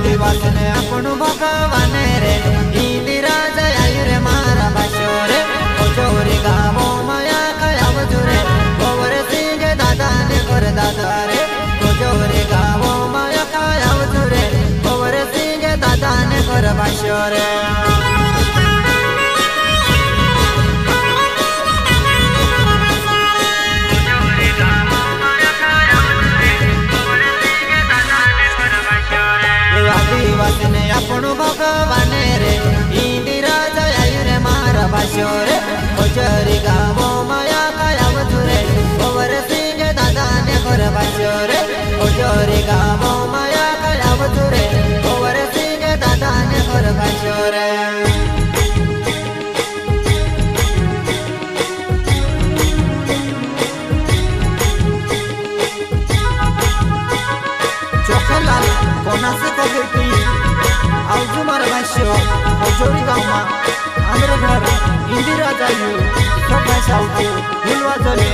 आदिवासी अपन भगवान रे इंदिरा जय रे मारा बाशो रे कोचोरी गावो माया खयाव जुरे गोवर सिंह दादा ने कर दादा रे कोचोरी गावो माया खयाव जुरे गोवर सिंह दादा ने कर बाशो रे अपन भगवान रे इंदिरा जय रे मारा बाशो रे कोचोरी गावो माया खयाव जुरे गोवर सिंह दादा ने कर बाशो रे कोचोरी गावो माया खयाव जुरे गोवर सिंह दादा ने कर बाशो रे चोखलाल कोना से कबीर आउजू मारा बाशो कोचोरी गावमा आंध्र घर इंदिरा जायू सब भाषा आउजू हिलवा जले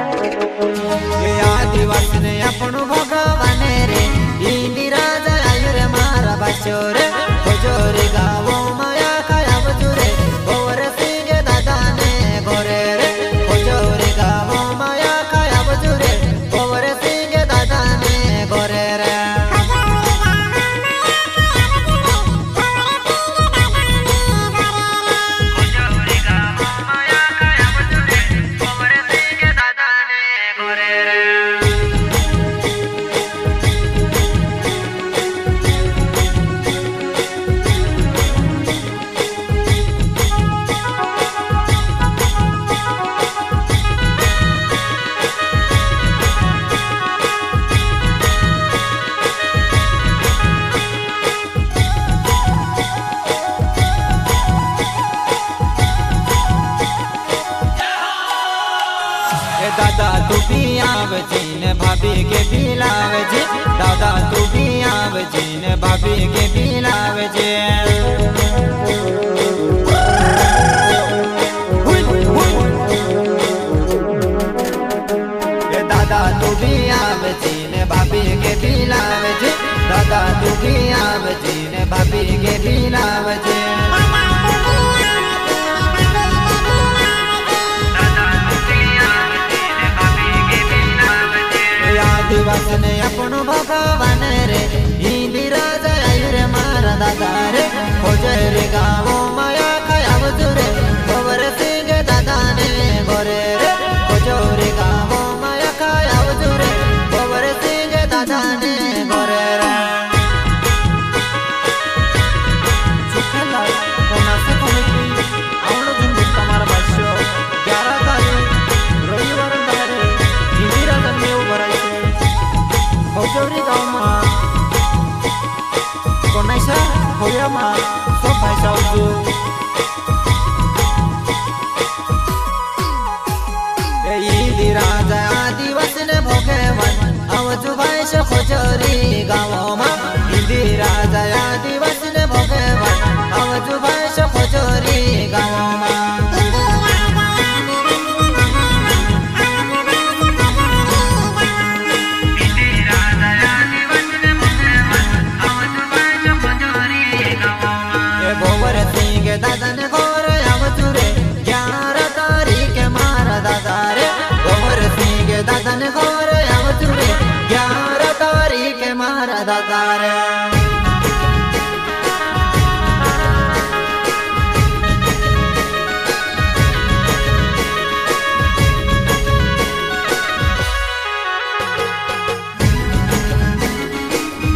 ये आदिवासी ने अपन भगवान रे इंदिरा जायू रे मारा बाशो रे कोचोरी गावो माया खयाव जुरे गोवर सिंह दादा ने गोरे रे कोचोरी गावो माया खयाव जुरे गोवर सिंह दादा ने गोरे रे कोचोरी गावो माया खयाव जुरे गोवर सिंह दादा ने गोरे रे दादा तू भी आव जीन भाभी के बिलाव जी दादा तू भी आव जीन भाभी के बिलाव जी दादा तू भी आव जीन भाभी के बिलाव जी दादा तू भी आव जीन भाभी के बिलाव जी आदिवासी ने अपन भगवान रे इंदिरा जय रे मारा दादा रे कोचोरी गावो माया खयाव जुरे गोवर सिंह दादा ने गोरे रे कोचोरी गावो माया खयाव जुरे गोवर सिंह दादा ने गोरे रे चुखला कोना से कोनी आवण दिन तमारा बाशो 11 तारीख रविवार दारे इंदिरा जन्मे उभराय कोचोरी गावमा कोनाइसा होयामा सब भाषा आउजू इंदिरा जय आदिवासी ने भगवान आउजू भाषा कोचोरी गावमा इंदिरा जय आदिवासी ने भगवान आउजू भाषा कोचोरी गावमा दादा ने गोर आव जुरे 11 तारीख मारा दादा रे गोवर सिंह दादा ने गोर आव जुरे 11 तारीख मारा दादा रे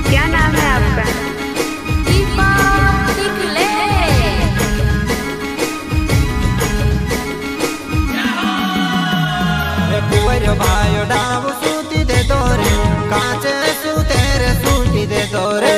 क्या नाम है आपका? भाई डाव सूती दे दो रे कांचे सूते रे सूती दे दो रे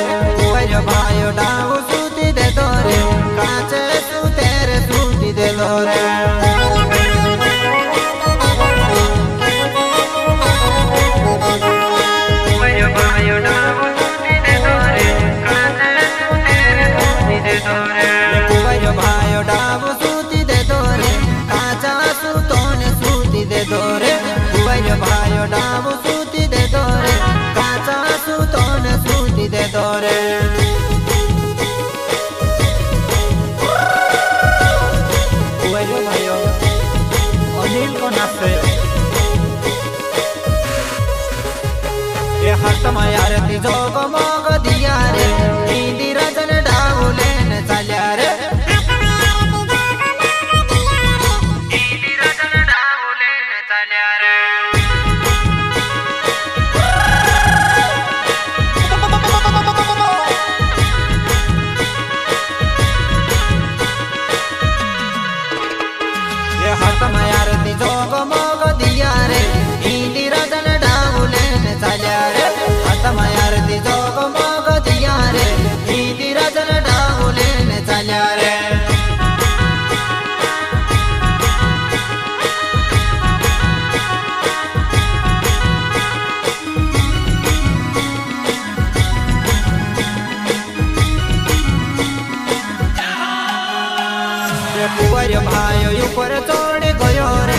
कुंवर भाई ऊपर चढ़ गयो रे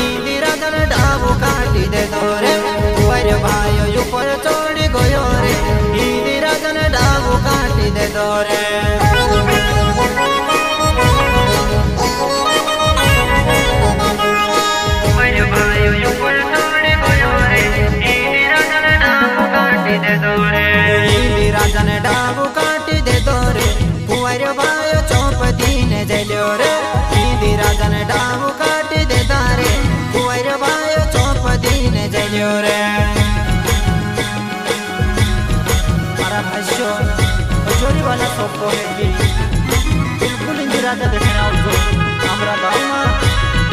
इंदिरा जन डाबू काटी दे दो रे कुंवर भाई ऊपर चढ़ गयो रे इंदिरा जन डाबू काटी दे दो रे डाबू काटी दे दो रे कुंवर भाई चौपदी ने जल्यो रे इंदिरा जन डाबू काटी दे तारे कुंवर भाई चौपदी ने जल्यो रे मारा भाष्यो चोरी वाला सबको है बिल्कुल इंदिरा का देखने आओ तो हमारा गाँव में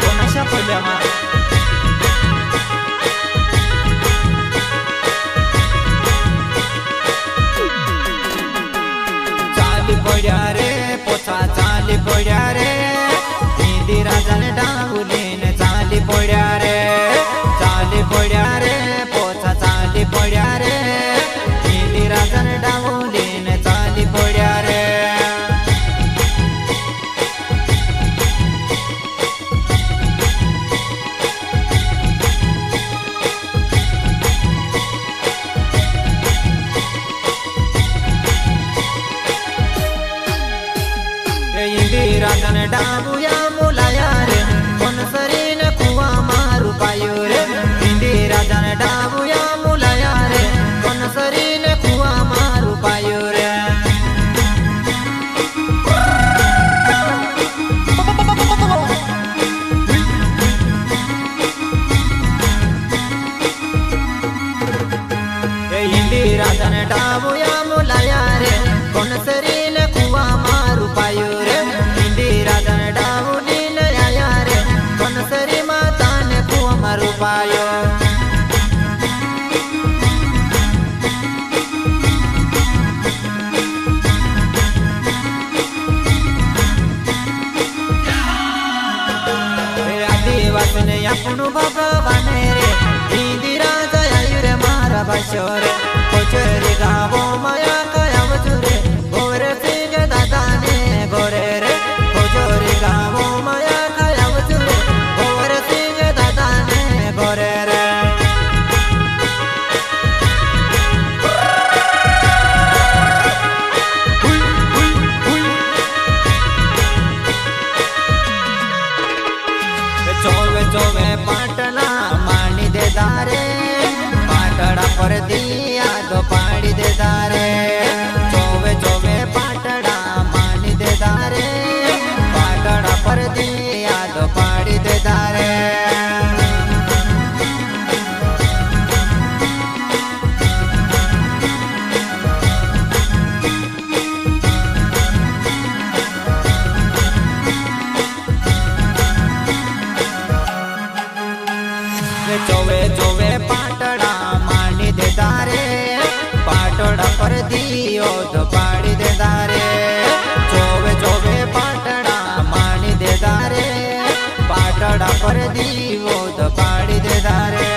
वो नशा पड़े हमारा पड़ा रे पोछा चाली पड़ा रे इंदिरा जन डाबू लेने चाली पड़ा रे पोछा चाली पड़ा रे इंदिरा जन डाबू लेने चाली पड़ा रे इंदिरा जन डाबू या मुलाया रे कौन सरी न कुआ मारू पायो रे इंदिरा जन डाबू या मुलाया रे कौन सरी न कुआ मारू पायो रे इंदिरा जन डाबू या मुलाया रे कौन सरी न कुआ मारू पायो रे इंदिरा जन डाबू लीन आया रे कौन सरी माता ने कुआ मारू पायो आदिवासी ने अपनु भगवान रे इंदिरा जया रे मारा बसो रे कोचरी गावो माया कया बचुरे गोरे सिंह दादा ने गोरे रे कोचरी गावो माया कया बचुरे गोरे सिंह दादा ने गोरे रे चोवे चोवे पाटला मानी दे दारे पाटड़ा पर दिया दो पाड़ी दे दारे चोवे चोवे पाटड़ा मानी दे दारे पाटड़ा पर दिया दो पाड़ी दे दारे चोवे चोवे पाटड़ा मानी दे दारे पाटड़ा पर दियो तो पाड़ी दे दारे चोवे चोवे पाटड़ा मानी दे दारे पाटड़ा पर दियो तो पाड़ी दे दारे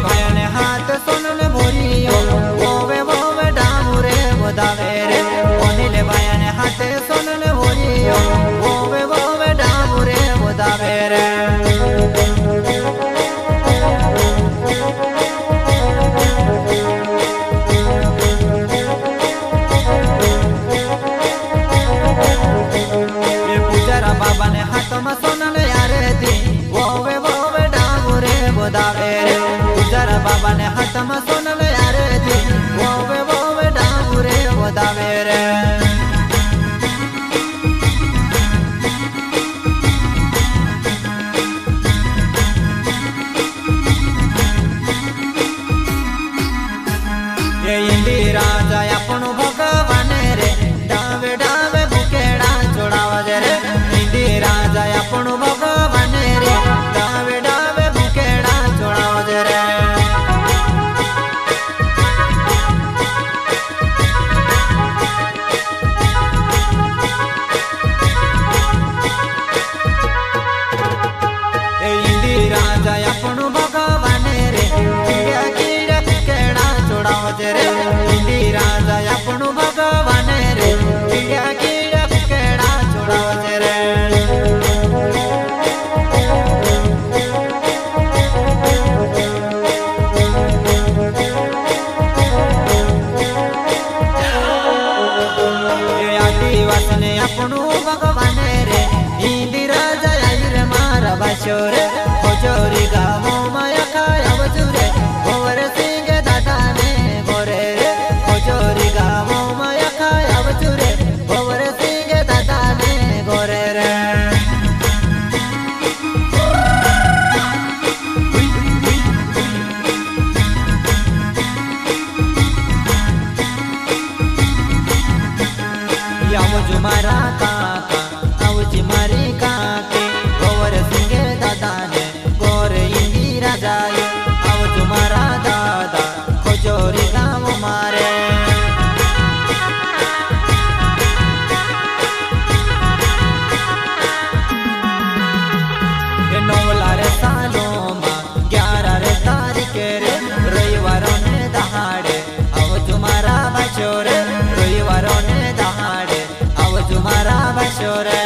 भाई ने हाथ सुन भोरियो ओवे ओवे डामू रे बोदावे रे ओनिल भाई ने हाथ सुन भोरियो ओवे ओवे डामू रे बोदावे रे पूजारा बाबा ने हाथ में सुन यार दी ओवे ओवे डामू रे बोदावे रे पूजारा बाबा ने हाथ में सुन यार दी ओवे डामू रे बोदावे रे इंदिरा जया पण भगवान रे डावे डावे बुकेड़ा जोड़ावा रे इंदिरा जया पण भगवान रे डावे डावे बुकेड़ा जोड़ावा रे આપણું ભગવાન રે કીડા કીડા કેડા છોડાવશે રે આદિવાસને આપણું ભગવાન રે ઇન્દિરા જય રે મારા બાશો રે ખોજોરી ગામોમાં અખાય આવજુ રે ગોવર સિંહ દાદા ને ગોરે રે ખોજોરી ગામોમાં અખાય આવજુ રે ગોવર સિંહ દાદા ને ગોરે રે આવજો મારા કાકા આવજી મારી કાકી ગોવર સિંહ દાદા ને ગોરે ઇન્દિરા જાય આવજો મારા દાદા ખોજોરી ગામ મારે નવલા રે સાલોમાં 11 રે તારીખે રે રવિવારો ને દહાડે આવજો મારા બાશો રે રવિવારો ને દહાડે આવજો મારા બાશો રે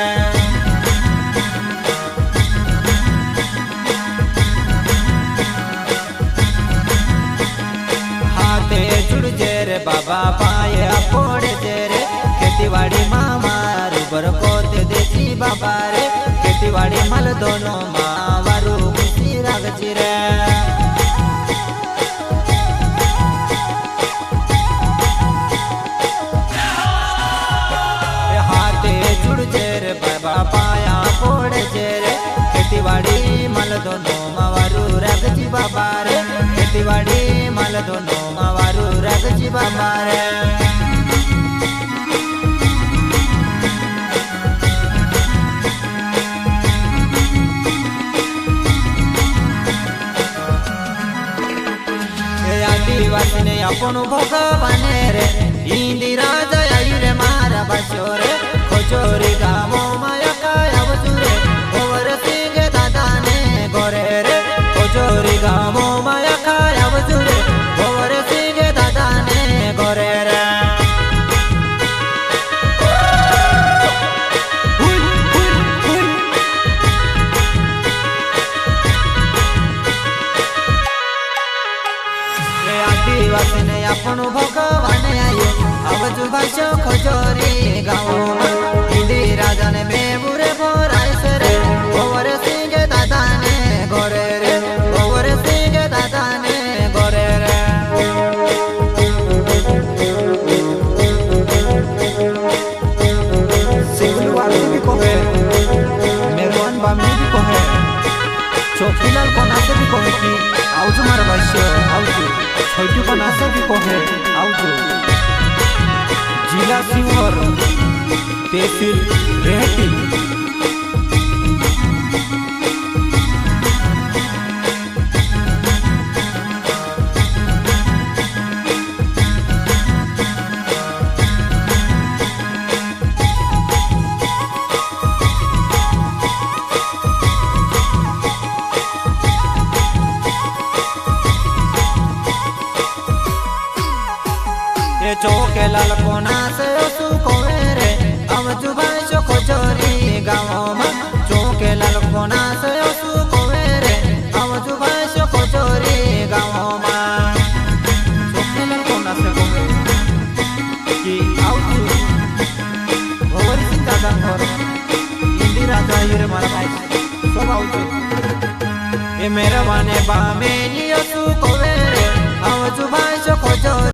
હાથે જુડજે રે બાબા પાયા પોડજે રે ખેતીવાડીમાં મારું બરકોત દેજી બાબા રે ખેતીવાડી મલ દોનો માં વારું ખુશી રાખજી રે હાથે જુડજે રે બાબા પાયા પોડજે રે ખેતીવાડી મલ દોનો માં વારું રાખજી બાબા રે ખેતીવાડી મલ દોનો માં વારું રાખજી બાબા રે આદિવાસીને આપણું ભગવાન રે ઇન્દિરા જય રે મારા બાશો રે ખોજોરી ગામોમાં અખાય આવજુ રે ગોવર સિંહ દાદા ને ગોરે રે ખોજોરી ગામોમાં અખાય આવજુ રે ગોવર સિંહ દાદા ને ગોરે રે આદિવાસીને આપણું ભગવાન આયો આવજુ બાશો ખોજોરી ગામોમાં ઇન્દિરા જાને મેબુરે ભરાય રે ગોવર સિંહ દાદા ને ગોરે રે ગોવર સિંહ દાદા ને ગોરે રે सिंगलू वाले भी कहे मेहरबान बामी भी कहे चौकीलाल कोना से भी कहे कि आवजो मारा बाशो आवजो छोटू कोना से भी कहे आवजो जिला सिंहर तहसील रेहटी ચોકે લાલ કોના સે ઓસુ કોવે રે આવજુ બાશો ખોજોરી ગામોમાં ચોકે લાલ કોના સે ઓસુ કોવે રે આવજુ બાશો ખોજોરી ગામોમાં ચોકે લાલ કોના સે કોવે કે આવજુ ગોવર સિંહ દાદા ઘર ઇન્દિરા જય રે મારા ભાઈ સબ આવજુ એ મેરવાને બામે ની ઓસુ કોવે રે આવજુ બાશો ખોજોરી